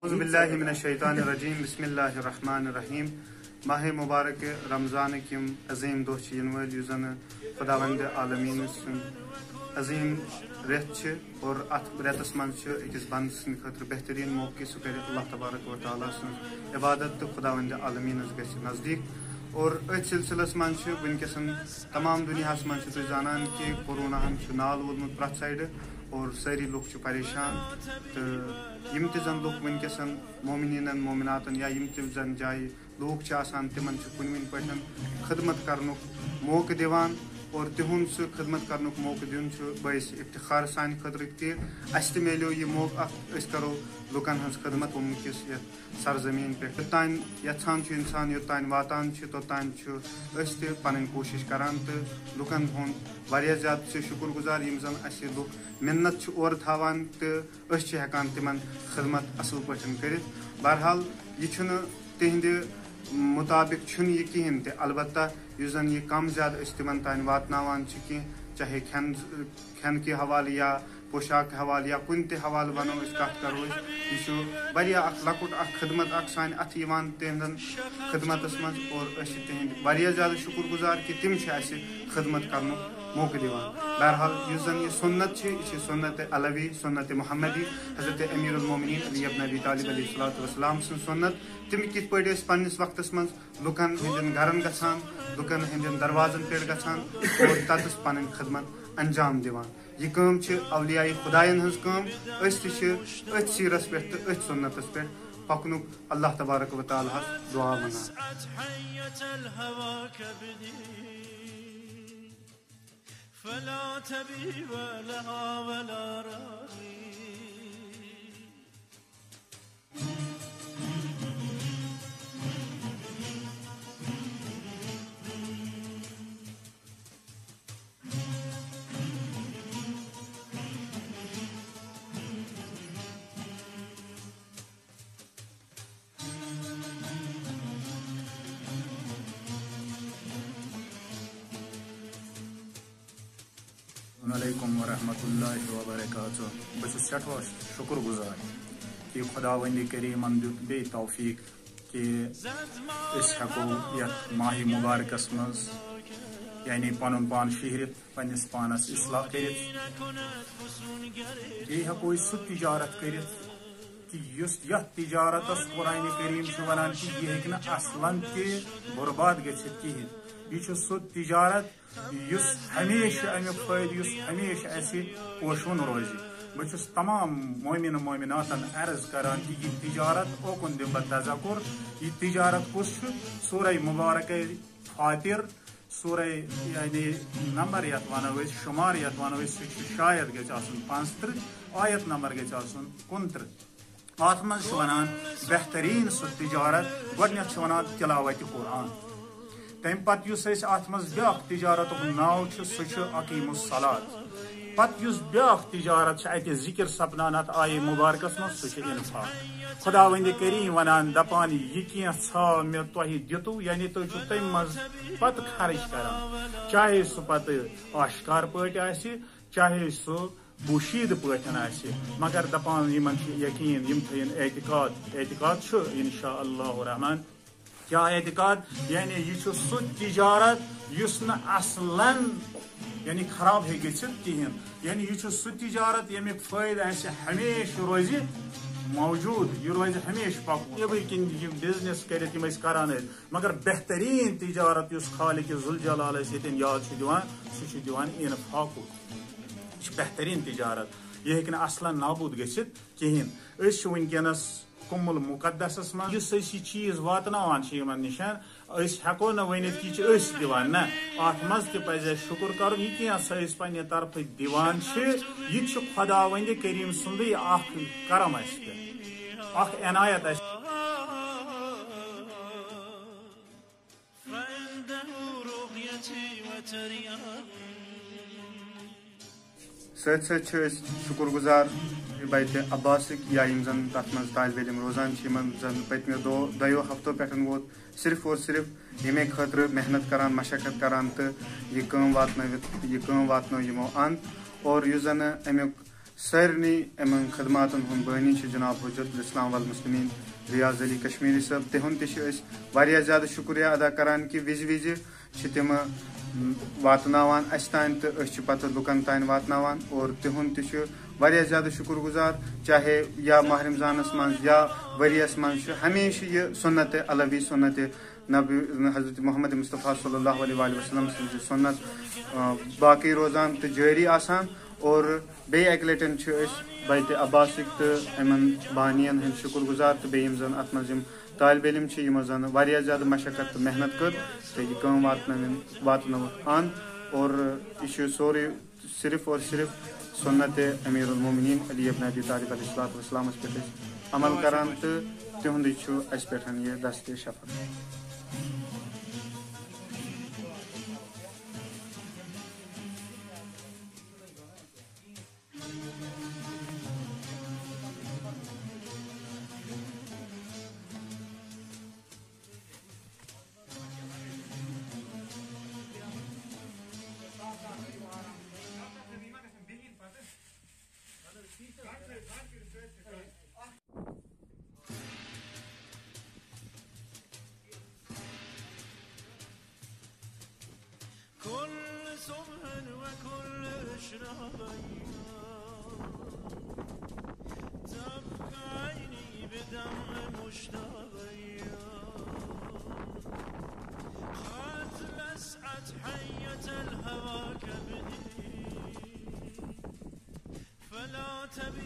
बिस्मिल्लाहिर्रहमानिर्रहीम बिस्मिल्लाहिर्रहमानिर्रहीम माह मुबारक रमज़ान किम अजीम दोह वल युजन खुदावंद आलमीन अजीम रेत और अत रेतस मन अकिस बंद सद खतर बेहतरीन मौके सह कर अल्लाह तबारक व तआला सं इबादत तो खुदावंद आलमीन गि नज़दीक और अथ सिलसिलस मन वनकस तमाम दुनिया मन जानान कि कोरोना नाल वोलमुत प्रथ साइड और सारी लुक परेशान तो यम तन लुक वनकस मोमिनीन मोमिनातन या यम तन जाय लूक तिमन कुन पे खदमत करनुक मौके दिवान और तिहुंद सह खदमत करनुक मौके दिन बस इफ्तिखार सान खतर अस मिलो यह मौका करो लुकन हज खदमत वनकस सरजमीन पे तान यहान इंसान योतान वातान तोतान पन कोशिश करान तो लुकन हुंद वारिया ज्यादा शुक्र गुजार यम जन अस लुक मिन्नत और थावान तो हेकान तिमन खदमत असल पे कर बहरहाल यह तिहद मुताबिक यह कहें ते अलबत्ता जन यह कम ज्यादा तिमन तान वातनावान कह चाहे खन के हवाले या पोशाक हवाले या कुन ते हवाले वनो कत करो यह लकुट खदमत सान अथ तिहदन खदमतस मज और तिहद वारिया ज्यादा शुक्र गुजार कि तिम खदमत कर मौके दिवान बहरहाल जन यह सुन्नत यह सुन्नत अलवी सुन्नत मुहम्मदी हजरत अमीरुल मोमिनीन अली इब्न अबी तालिब अलैहिस्सलाम सं सुन्नत तिम कित पड़े पन्निस वक्तस मज लुकन हंदन गरन गछान लुकन हंदन दरवाजन पे गछान और ततस पन खदमत अंजाम दिवान यह काम अवलिया खुदायन हज काम अथ सीरस पे तो अथ सुन्नतस पे पकनुक अल्लाह तबारक व तआला दुआ मना فلا تبي ولها ولا راغي वालेकुम वरहमतुल्लाहि वबरकातुहू बस सठा शुक्र गुजार कि खुदावंद करीमन दुत बे तौफीक कि हेको यथ माह मुबारकस मज यानी पन पान शिहरत पन्निस पानस इस्लाह कर हेको सह तिजारत कर कि यथ तिजारतस कुरान करीम वनान कि यह हेकन असलन ते बर्बाद गछित कहें यह सह तिजारत हमेशा अमुक फायदे हमेशा पोशवन रोज बस तमाम मोमिन मोमिनातन अर्ज करान कि यह तिजारत ओकुन दिम तज़क्कुर यह तिजारत कुछ सूरह मुबारक फातिर सूरह यानी नंबर यथ वनो शुमार यथ वनो शायद गि 35 आयत नंबर गि 29 अत मज वनान बेहतरीन सह तिजारत गडनथ वनान तिलावत कुरान तम पत अत मज ब्या तिजारत नाव सह अकीमुस्सलात पत ब्या तिजारत जिक्र सपनान अत आये मुबारकस मज सह इन्फाक खुदावंद करीम वनान दपान यह क्या मे तुह दितु यानी तुम तम मज पत खर्च करान चाहे सह पत आश्कार पे चाहे सह बुशीद पे मगर दपान यकीन यम थन एतिकाद इंशा अल्लाह रहमान क्या एतिकाद यानी यह सह तिजारत असलन यानी खराब हे कहें यानी यह सह तिजारत यमिक फायदा हमेशा रोज मौजूद यह रोज हमेशा पक बिजनेस कर मगर बेहतरीन तिजारत खालिक जुलजलाल याद दिवान सह दिवान इन्फाक बेहतरीन तिजारत यह हेकन असलन नाबूद गछित कहें वनकस कुमुल मुकद्दसस मज चीज वातनावान निशान हेको न वनित कि दिवान ना अत मज तज शुक्र कर यह क्या पन्ने तरफ दिवान यह खुदावंद करीम सुंद करम एनायत शुक्र गुजार बैत अब्बासिक या जन तथ मज तालिब इल्म रोजान जन पतमो दो हफ्तों पे वोत सिर्फ और सिर्फ यमे खतर मेहनत करान मशक्कत करान तो यह वातन यमो अंत और यह जन अमुक सारनी अमन खदमातन हम बहनी जनाब हुज्जतुल इस्लाम वल मुस्लिमीन रियाज अली कश्मीरी साहब तिहुंद तह ज़्यादा शुक्रिया अदा करान कि विज विज तिम वातनावान अस तान तो पत लुकन तान वातनावान और तिहुंद तह ज़्यादा शुक्रगुजार चाहे या माह रमजानस मं या वरियस मं हमेशा यह सुन्नत अलवी सुन्नत नबी हज़रत मोहम्मद मुस्तफ़ा सल्लल्लाहु अलैहि वसल्लम सुन्नत बाकी रोजान तो जारी आसान और बे एक लटन बैत अब्बासिक तो अमन बानियन हंद शुक्रगुजार तो बेम जन अत मज तालिब इल्म यमो जन वारिया ज़्यादा मशक्कत तो मेहनत कर तो यह कम वातन आन और यह सोरे सिर्फ और सिर्फ सुन्नत अमीरुल मोमिनीन अली इब्न अबी तालिब अलैहिस्सलाम पे अमल करान तो तिहुंद अस पे यह दस्ते शफत। كل صبح وكل شرايا تبكى عيني بدم مشتاقيا خات مسعت حية الهوى كبدي فلا تبي